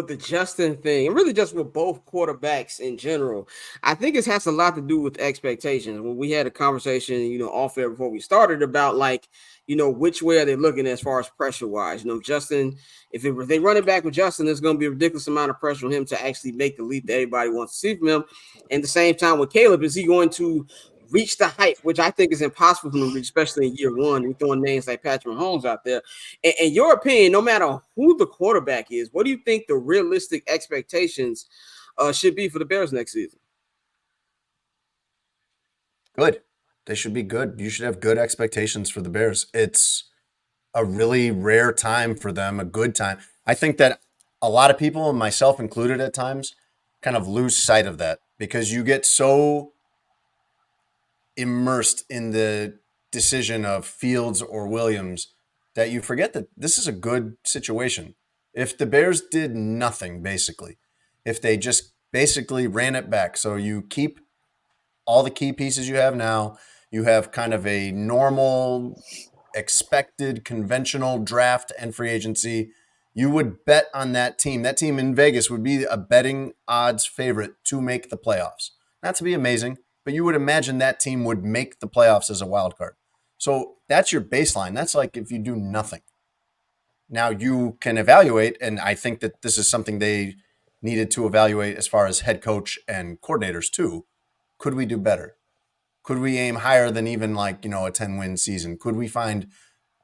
the Justin thing, and really just with both quarterbacks in general, I think it has a lot to do with expectations. When we had a conversation, off air before we started about which way are they looking as far as pressure wise? Justin, if they run it back with Justin, there's going to be a ridiculous amount of pressure on him to actually make the leap that everybody wants to see from him. And at the same time with Caleb, is he going to reach the height, which I think is impossible for him to reach, especially in year one? We're throwing names like Patrick Mahomes out there. In your opinion, no matter who the quarterback is, what do you think the realistic expectations should be for the Bears next season? Good. They should be good. You should have good expectations for the Bears. It's a really rare time for them, a good time. I think that a lot of people, myself included at times, kind of lose sight of that because you get so immersed in the decision of Fields or Williams that you forget that this is a good situation. If the Bears did nothing, basically, if they just basically ran it back, so you keep all the key pieces you have now, you have kind of a normal, expected, conventional draft and free agency, you would bet on that team. That team in Vegas would be a betting odds favorite to make the playoffs. Not to be amazing, but you would imagine that team would make the playoffs as a wild card. So that's your baseline. That's like if you do nothing. Now you can evaluate, and I think that this is something they needed to evaluate as far as head coach and coordinators too. Could we do better? Could we aim higher than even a 10-win season? Could we find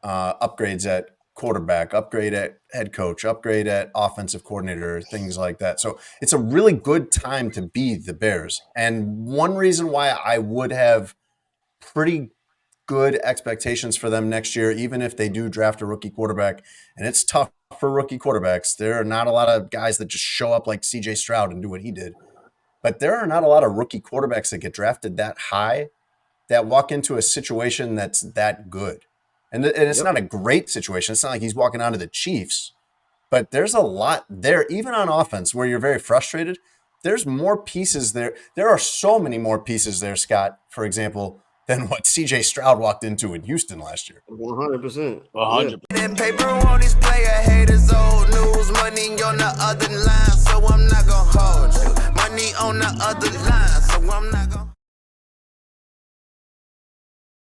upgrades at quarterback, upgrade at head coach, upgrade at offensive coordinator, things like that? So it's a really good time to be the Bears. And one reason why I would have pretty good expectations for them next year, even if they do draft a rookie quarterback, and it's tough for rookie quarterbacks. There are not a lot of guys that just show up like CJ Stroud and do what he did. But there are not a lot of rookie quarterbacks that get drafted that high that walk into a situation that's that good. And it's not a great situation. It's not like he's walking onto the Chiefs. But there's a lot there, even on offense, where you're very frustrated. There's more pieces there. There are so many more pieces there, Scott, for example, than what CJ Stroud walked into in Houston last year. 100%. 100%. Paper on this player, haters, old news, money on the other line, so I'm not gonna hold you. Money on the other line.